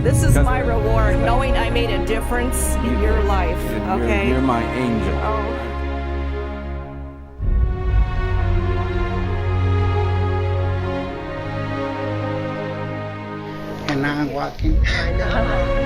This is my reward, knowing I made a difference in your life, okay? You're my angel. Oh. And now I'm walking. I know.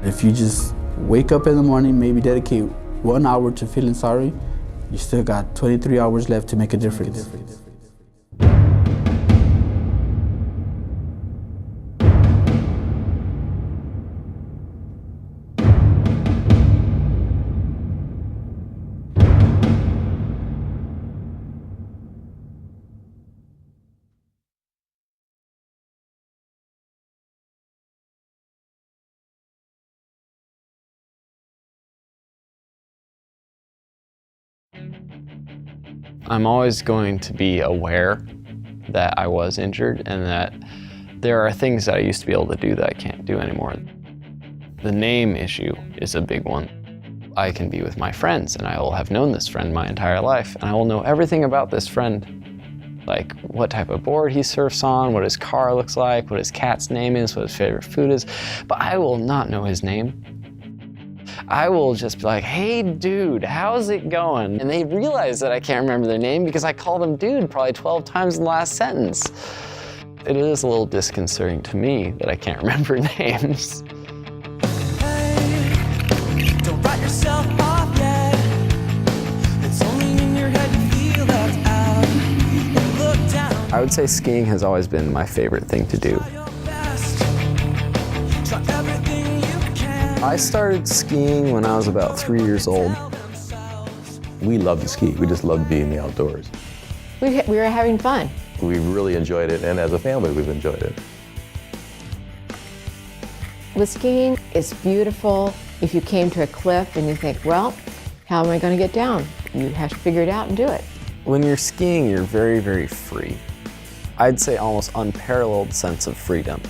If you just wake up in the morning, maybe dedicate 1 hour to feeling sorry, you still got 23 hours left to make a difference. I'm always going to be aware that I was injured and that there are things that I used to be able to do that I can't do anymore. The name issue is a big one. I can be with my friends and I will have known this friend my entire life and I will know everything about this friend, like what type of board he surfs on, what his car looks like, what his cat's name is, what his favorite food is, but I will not know his name. I will just be like, hey dude, how's it going? And they realize that I can't remember their name because I call them dude probably 12 times in the last sentence. It is a little disconcerting to me that I can't remember names. Hey, don't write yourself off yet. It's only in your head you feel left out. Look down. I would say skiing has always been my favorite thing to do. I started skiing when I was about 3 years old. We love to ski. We just love being in the outdoors. We were having fun. We really enjoyed it, and as a family, we've enjoyed it. With skiing, it's beautiful. If you came to a cliff and you think, well, how am I going to get down? You have to figure it out and do it. When you're skiing, you're very, very free. I'd say almost unparalleled sense of freedom.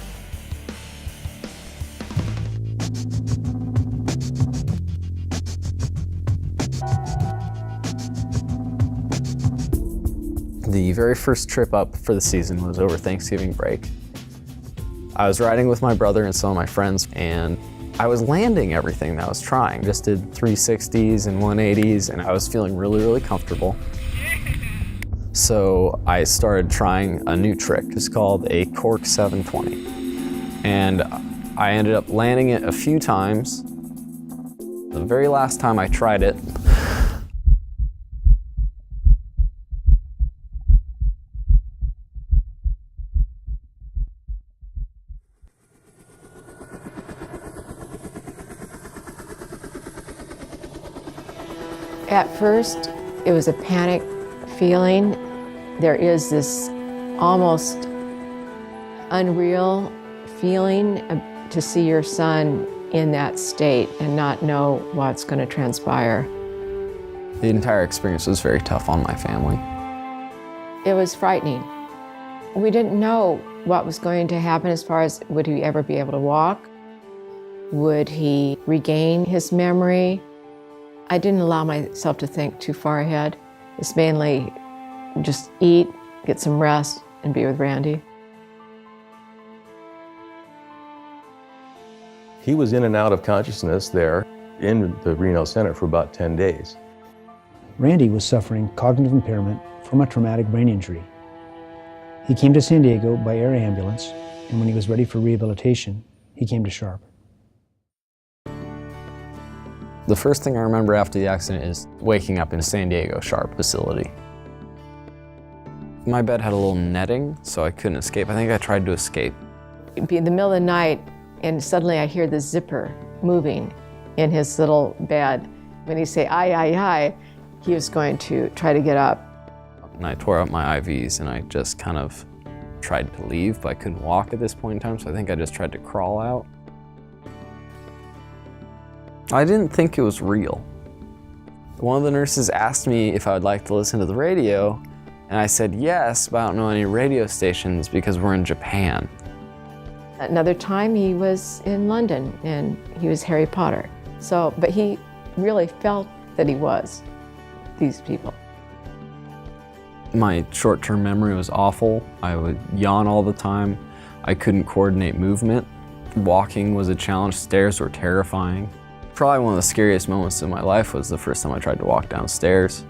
The very first trip up for the season was over Thanksgiving break. I was riding with my brother and some of my friends, and I was landing everything that I was trying. Just did 360s and 180s, and I was feeling really, really comfortable. So I started trying a new trick. It's called a cork 720. And I ended up landing it a few times. The very last time I tried it, At first, it was a panic feeling. There is this almost unreal feeling to see your son in that state and not know what's going to transpire. the entire experience was very tough on my family. It was frightening. We didn't know what was going to happen as far as would he ever be able to walk? Would he regain his memory? I didn't allow myself to think too far ahead. It's mainly just eat, get some rest, and be with Randy. He was in and out of consciousness there in the Reno Center for about 10 days. Randy was suffering cognitive impairment from a traumatic brain injury. He came to San Diego by air ambulance, and when he was ready for rehabilitation, he came to Sharp. The first thing I remember after the accident is waking up in a San Diego Sharp facility. My bed had a little netting, so I couldn't escape. I think I tried to escape. It'd be in the middle of the night, and suddenly I hear the zipper moving in his little bed. When he say, "Aye, aye, aye," he was going to try to get up. And I tore up my IVs, and I just kind of tried to leave, but I couldn't walk at this point in time, so I think I just tried to crawl out. I didn't think it was real. One of the nurses asked me if I would like to listen to the radio, and I said yes, but I don't know any radio stations because we're in Japan. Another time he was in London, and he was Harry Potter. So, but he really felt that he was these people. My short-term memory was awful. I would yawn all the time. I couldn't coordinate movement. Walking was a challenge. Stairs were terrifying. Probably one of the scariest moments in my life was the first time I tried to walk downstairs.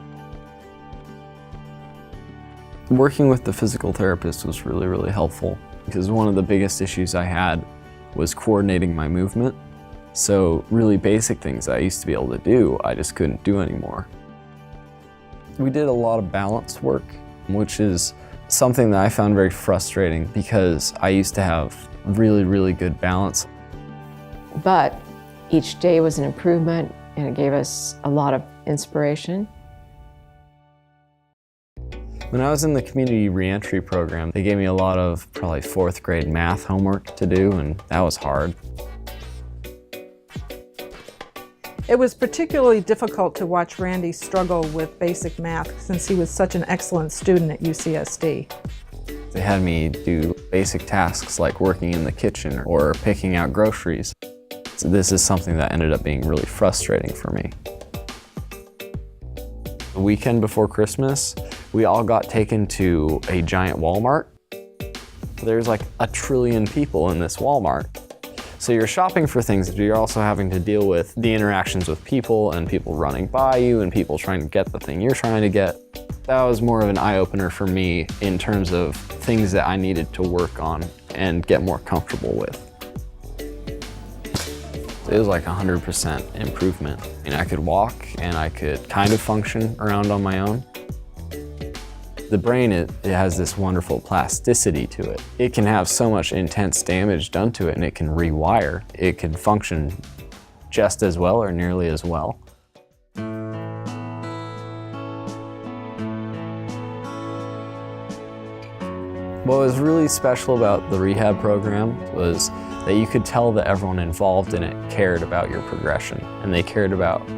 Working with the physical therapist was really, really helpful because one of the biggest issues I had was coordinating my movement. So really basic things I used to be able to do, I just couldn't do anymore. We did a lot of balance work, which is something that I found very frustrating because I used to have really, really good balance. But each day was an improvement, and it gave us a lot of inspiration. When I was in the community reentry program, they gave me a lot of probably 4th grade math homework to do, and that was hard. It was particularly difficult to watch Randy struggle with basic math since he was such an excellent student at UCSD. They had me do basic tasks like working in the kitchen or picking out groceries. So this is something that ended up being really frustrating for me. The weekend before Christmas, we all got taken to a giant Walmart. There's like 1 trillion people in this Walmart. So you're shopping for things, but you're also having to deal with the interactions with people and people running by you and people trying to get the thing you're trying to get. That was more of an eye-opener for me in terms of things that I needed to work on and get more comfortable with. It was like 100% improvement. I mean, I could walk and I could kind of function around on my own. The brain, it has this wonderful plasticity to it. It can have so much intense damage done to it and it can rewire. It can function just as well or nearly as well. What was really special about the rehab program was that you could tell that everyone involved in it cared about your progression and they cared about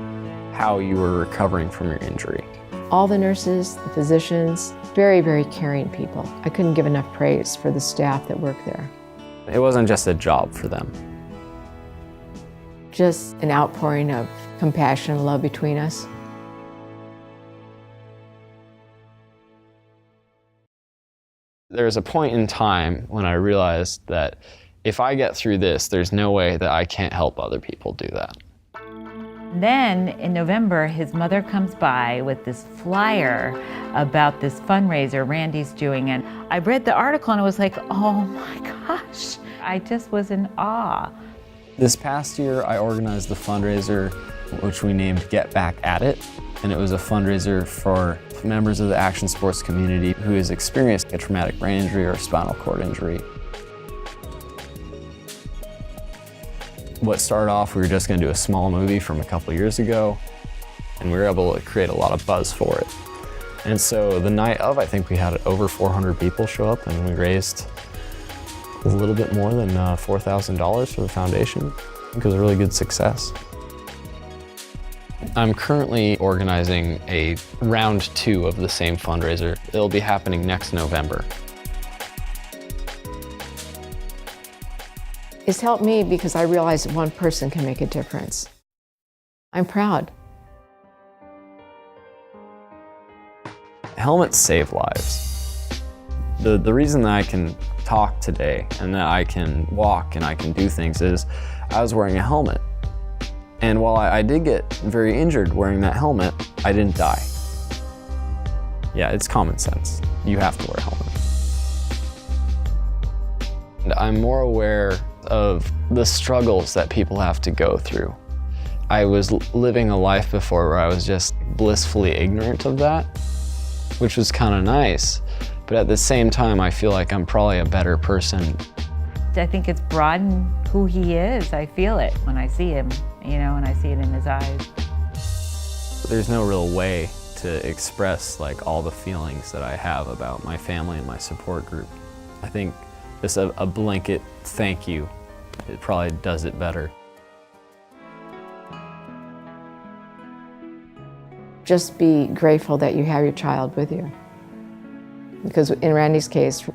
how you were recovering from your injury. All the nurses, the physicians, very, very caring people. I couldn't give enough praise for the staff that worked there. It wasn't just a job for them. Just an outpouring of compassion and love between us. There was a point in time when I realized that if I get through this, there's no way that I can't help other people do that. Then in November, his mother comes by with this flyer about this fundraiser Randy's doing. And I read the article and I was like, oh my gosh, I just was in awe. This past year, I organized the fundraiser, which we named Get Back At It. And it was a fundraiser for members of the action sports community who has experienced a traumatic brain injury or spinal cord injury. What started off, we were just going to do a small movie from a couple years ago, and we were able to create a lot of buzz for it. And so the night of, I think we had over 400 people show up, and we raised a little bit more than $4,000 for the foundation. I think it was a really good success. I'm currently organizing a round 2 of the same fundraiser. It'll be happening next November. It's helped me because I realize one person can make a difference. I'm proud. Helmets save lives. The reason that I can talk today and that I can walk and I can do things is I was wearing a helmet. And while I did get very injured wearing that helmet, I didn't die. Yeah, it's common sense. You have to wear a helmet. And I'm more aware of the struggles that people have to go through. I was living a life before where I was just blissfully ignorant of that, which was kind of nice. But at the same time, I feel like I'm probably a better person. I think it's broadened who he is. I feel it when I see him, you know, and I see it in his eyes. There's no real way to express like all the feelings that I have about my family and my support group. I think just a blanket thank you, it probably does it better. Just be grateful that you have your child with you. Because in Randy's case,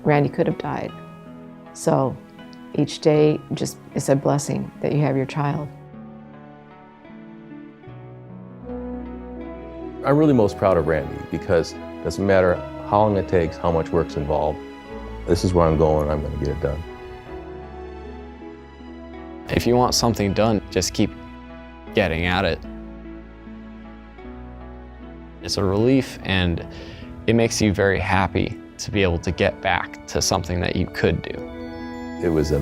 Randy could have died. So each day just is a blessing that you have your child. I'm really most proud of Randy because it doesn't matter how long it takes, how much work's involved. This is where I'm going, I'm going to get it done. If you want something done, just keep getting at it. It's a relief and it makes you very happy to be able to get back to something that you could do. It was a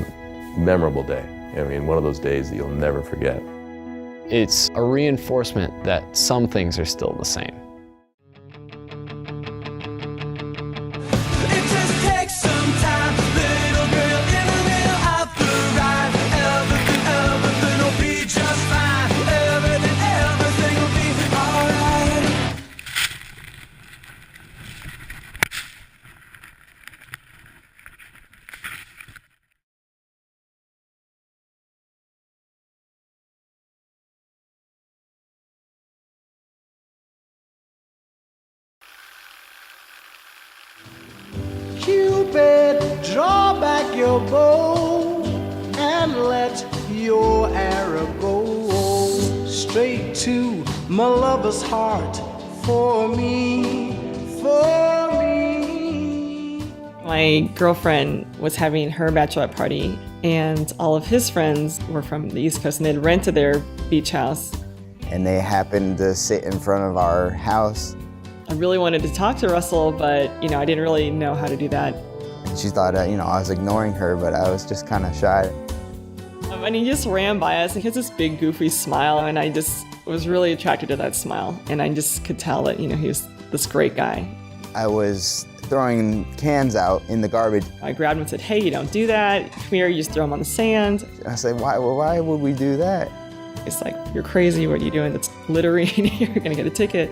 memorable day. I mean, one of those days that you'll never forget. It's a reinforcement that some things are still the same. It just takes some time, little girl in the middle of the ride. Everything will be just fine. Everything will be alright. Cupid, draw back your bow and let your arrow go straight to my lover's heart for me, for me. My girlfriend was having her bachelorette party, and all of his friends were from the East Coast, and they'd rented their beach house. And they happened to sit in front of our house. I really wanted to talk to Russell, but I didn't really know how to do that. And she thought, I was ignoring her, but I was just kind of shy. And he just ran by us, and he has this big, goofy smile, and I just was really attracted to that smile. And I just could tell that, he was this great guy. I was throwing cans out in the garbage. I grabbed him and said, hey, you don't do that. Come here, you just throw them on the sand. I said, why would we do that? It's like, you're crazy, what are you doing? That's littering, you're gonna get a ticket.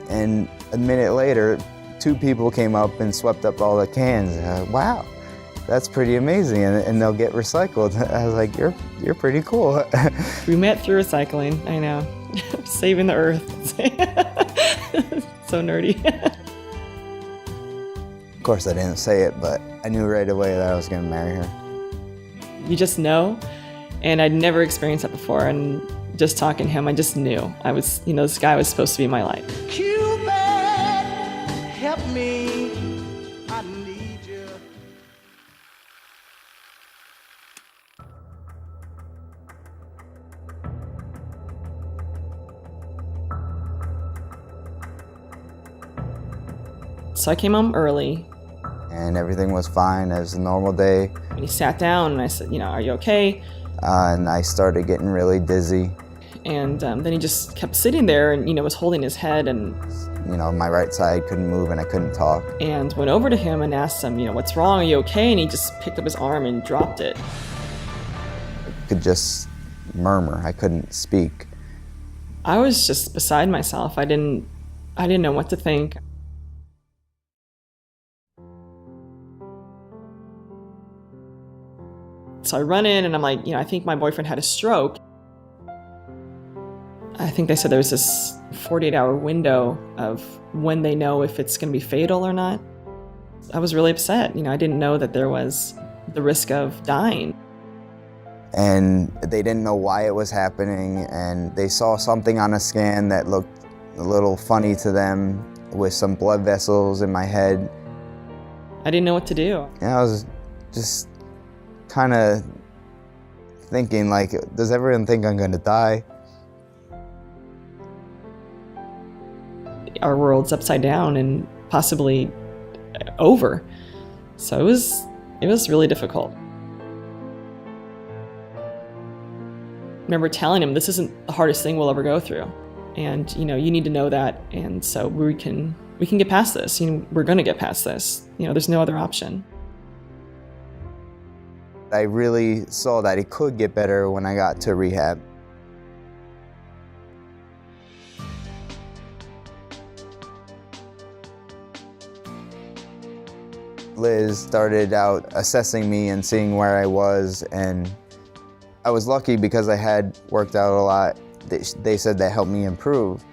And a minute later, 2 people came up and swept up all the cans. Wow, that's pretty amazing, and they'll get recycled. I was like, you're pretty cool. We met through recycling, I know. Saving the earth. So nerdy. Of course, I didn't say it, but I knew right away that I was gonna marry her. You just know, and I'd never experienced that before, and just talking to him, I just knew. I was, this guy was supposed to be my life. Cupid, help me, I need you. So I came home early. And everything was fine as a normal day. And he sat down and I said, are you okay? And I started getting really dizzy. And then he just kept sitting there and, was holding his head and... my right side couldn't move and I couldn't talk. And went over to him and asked him, what's wrong? Are you okay? And he just picked up his arm and dropped it. I could just murmur. I couldn't speak. I was just beside myself. I didn't know what to think. So I run in and I'm like, I think my boyfriend had a stroke. I think they said there was this 48-hour window of when they know if it's going to be fatal or not. I was really upset. I didn't know that there was the risk of dying. And they didn't know why it was happening, and they saw something on a scan that looked a little funny to them with some blood vessels in my head. I didn't know what to do. I was just kind of thinking, like, does everyone think I'm going to die? Our world's upside down and possibly over. So it was really difficult. I remember telling him, this isn't the hardest thing we'll ever go through. And, you need to know that. And so we can get past this. We're going to get past this. There's no other option. I really saw that it could get better when I got to rehab. Liz started out assessing me and seeing where I was, and I was lucky because I had worked out a lot. They said that helped me improve.